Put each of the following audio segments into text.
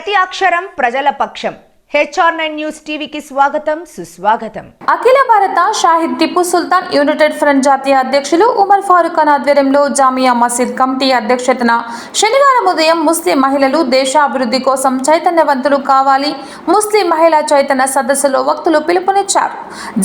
ప్రతి అక్షరం ప్రజల పక్షం. HR9 న్యూస్ టీవీకి స్వాగతం సుస్వాగతం. అఖిల భారత షాహిద్ టిప్పు సుల్తాన్ యునైటెడ్ ఫ్రంట్ జాతీయ అధ్యక్షులు ఉమర్ ఫారూక్ ఖాన్ ఆధ్వర్యంలో జామియా మసీద్ కమిటీ అధ్యక్షతన శనివారం ఉదయం ముస్లిం మహిళలు దేశాభివృద్ధి కోసం చైతన్యవంతులు కావాలి, ముస్లిం మహిళా చైతన్య సదస్సులో వక్తలు పిలుపునిచ్చారు.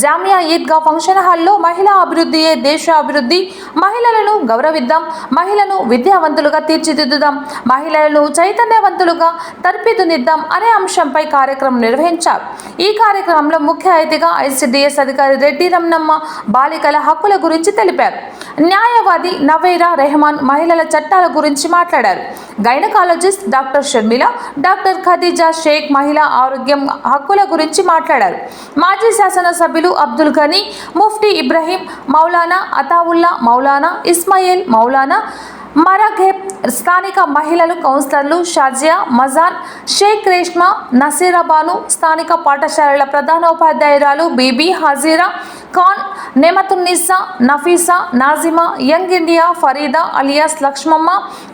జామియా ఈద్గా ఫంక్షన్ హాల్లో మహిళా అభివృద్ధియే దేశాభివృద్ధి, మహిళలను గౌరవిద్దాం, మహిళను విద్యావంతులుగా తీర్చిదిద్దుదాం, మహిళలను చైతన్యవంతులుగా తర్పిదునిద్దాం అనే అంశంపై కార్యక్రమం నిర్వహించారు. ఈ కార్యక్రమంలో ముఖ్య అతిథిగా ICDS అధికారి రెడ్డి రమణమ్మ బాలికల హక్కుల గురించి తెలిపారు. న్యాయవాది నవేరా రెహమాన్ మహిళల చట్టాల గురించి మాట్లాడారు. Gynaecologist doctor Sharmila, doctor Khadija Sheikh మహిళా ఆరోగ్యం హక్కుల గురించి మాట్లాడారు. మాజీ శాసనసభ్యులు అబ్దుల్ ఘనీ, ముఫ్టీ ఇబ్రహీం, మౌలానా అతావుల్లా, మౌలానా ఇస్మాయిల్, మౌలానా మరాఘెబ్, స్థానిక మహిళలు కౌన్సిలర్లు షాజియా, మజాన్, షేక్ రేష్మా, నసీరాబాను, స్థానిక పాఠశాలల ప్రధానోపాధ్యాయురాలు Bibi Hajira Khan, Nematunnisa, Nafisa, Nazima, young India, Farida alias Lakshmamma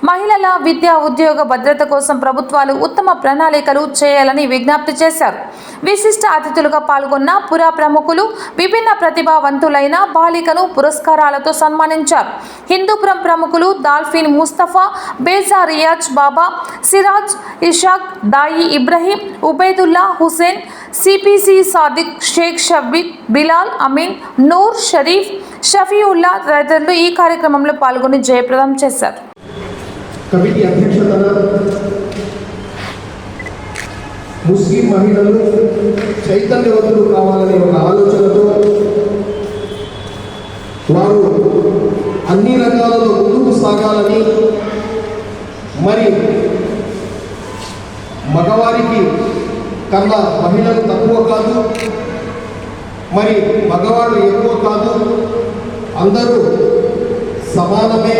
మహిళల విద్యా ఉద్యోగ భద్రత కోసం ప్రభుత్వాలు ఉత్తమ ప్రణాళికలు చేయాలని విజ్ఞప్తి చేశారు. విశిష్ట అతిథులుగా పాల్గొన్న పురా ప్రముఖులు విభిన్న ప్రతిభావంతులైన బాలికను పురస్కారాలతో సన్మానించారు. హిందూపురం ప్రముఖులు దాల్ఫిన్ ముస్తఫా, బేజా రియాజ్ బాబా, సిరాజ్ ఇషాక్, దాయి ఇబ్రహీం, ఉబైదుల్లా హుసేన్, సిపిసి సాదిక్, షేక్ షబ్బీర్, బిలాల్ అమీన్, నూర్ షరీఫ్, షఫీవుల్లా తదితరులు ఈ కార్యక్రమంలో పాల్గొని జయప్రదం చేశారు. కమిటీ అధ్యక్షతన ముస్లిం మహిళలు చైతన్యవంతులు కావాలనే ఒక ఆలోచనతో వారు అన్ని రంగాలలో ముందుకు సాగాలని, మరి మగవారికి కన్నా మహిళలు తక్కువ కాదు, మరి మగవాడు ఎక్కువ కాదు, అందరూ సమానమే,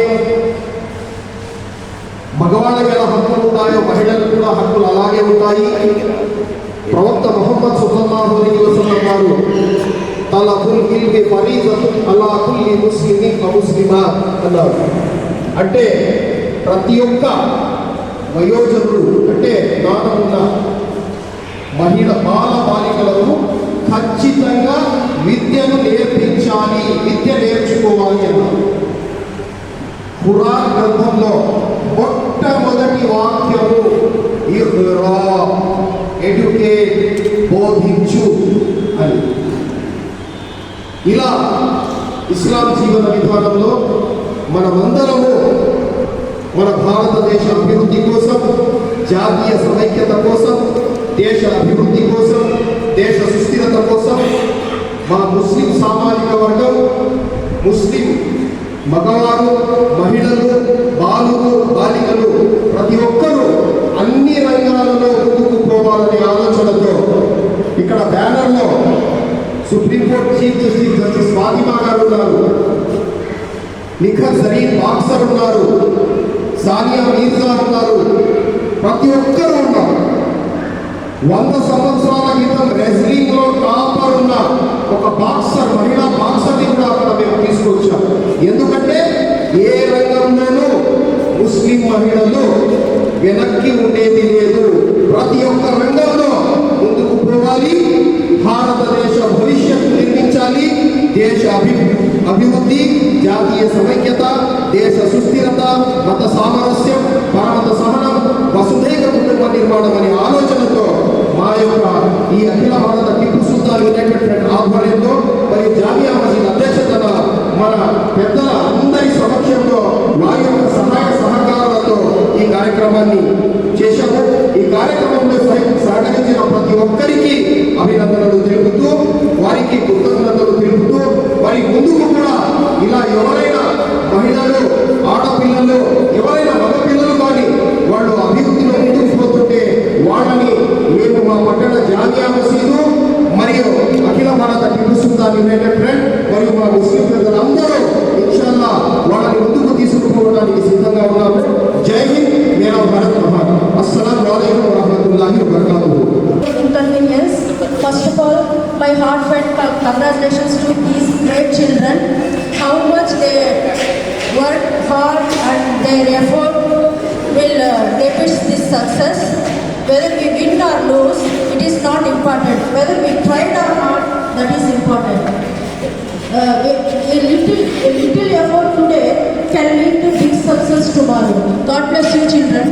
మగవాళ్ళకి ఎలా హక్కులు ఉంటాయో మహిళలకు కూడా హక్కులు అలాగే ఉంటాయి. ప్రవక్త ముహమ్మద్ సల్లల్లాహు అలైహి వసల్లం వారు తలబుల్ ఇల్మి ఫరీజతున్ అలా కుల్లి ముస్లిమిన్ వ ముస్లిమా అన్నారు. అంటే ప్రతి ఒక్క వయోజనుడు అంటే జ్ఞానమున్న మహిళ బాలికలకు ఖచ్చితంగా విద్యను నేర్పించాలి, విద్య నేర్చుకోవాలి అన్నారు. ఖురాన్ గ్రంథంలో మొట్టమొదటి వాక్యము ఇఖ్రా, ఎడ్యుకేట్, బోధించు అని. ఇలా ఇస్లాం జీవన విధానంలో మనమందరము మన భారతదేశ అభివృద్ధి కోసం, జాతీయ సమైక్యత కోసం, దేశ అభివృద్ధి కోసం, దేశ సుస్థిరత కోసం మా ముస్లిం సామాజిక వర్గం, ముస్లిం మగవారు, మహిళలు, బాలురు, బాలికలు ప్రతి ఒక్కరూ అన్ని రంగాలలో ముందుకు పోవాలనే ఆలోచనతో ఇక్కడ బ్యానర్లో సుప్రీంకోర్టు చీఫ్ జస్టిస్ ఫాతిమా గారు ఉన్నారు, నిఖర్ జరీన్ బాక్సర్ ఉన్నారు, సానియా మీర్జా ఉన్నారు, ప్రతి ఒక్కరూ ఉన్నారు. 100 సంవత్సరాల క్రితం రెజ్లింగ్ లో టాపర్ ఉన్న ఒక బాక్సర్, మహిళా బాక్సర్ని కూడా అక్కడ మేము తీసుకొచ్చాం. ఎందుకంటే ఏ రంగంలోనూ ముస్లిం మహిళలు వెనక్కి ఉండేది లేదు. ప్రతి ఒక్క రంగంలో ముందుకు పోవాలి, భారతదేశ భవిష్యత్తు నిర్మించాలి, దేశ అభివృద్ధి, జాతీయ సమైక్యత, దేశ సుస్థిరత, మత సామరస్యం, భారత సహనం, వసుధైక కుటుంబ నిర్మాణం అనే ఆలోచనతో మా యొక్క ఈ అఖిల భారత టిప్పు సుల్తాన్ యునైటెడ్ ఫ్రంట్ ఆధ్వర్యంలో మరియు జామియా మసీద్ అధ్యక్షతన మన పెద్దల అందరి సమక్షంలో వారి యొక్క సహాయ సహకారాలతో ఈ కార్యక్రమాన్ని చేశాము. ఈ కార్యక్రమంలో సహకరించిన ప్రతి ఒక్కరికి అభినందనలు తెలుపుతూ, వారికి కృతజ్ఞతలు తెలుపుతూ, వారి ముందుకు కూడా ఇలా ఎవరైనా మహిళలు, ఆడపిల్లలు, ఎవరైనా మగపిల్లలు కానీ వాళ్ళు అభివృద్ధిలో ముందుకు పోతుంటే వాళ్ళని మేము మా పట్టణ జామియా మసీదు మరియు అఖిల భారత టిప్పు సుల్తాన్ యునైటెడ్ ఫ్రంట్ మరియు మా ముస్లిం పెద్దలందరూ ఇన్షాల్లా వాళ్ళని ముందుకు తీసుకుపోవడానికి సిద్ధంగా ఉన్నాము. జై హింద్, మేరా భారత్ మహాన్. అస్సలాము అలైకుం వరహ్మతుల్లాహి వబరకాతుహు. Inconvenience. First of all, my heartfelt congratulations to these great children. How much they work hard and their effort will get us this success. Whether not important. Whether we tried or not, that is important. A little effort today can lead to big success tomorrow. God bless you, children.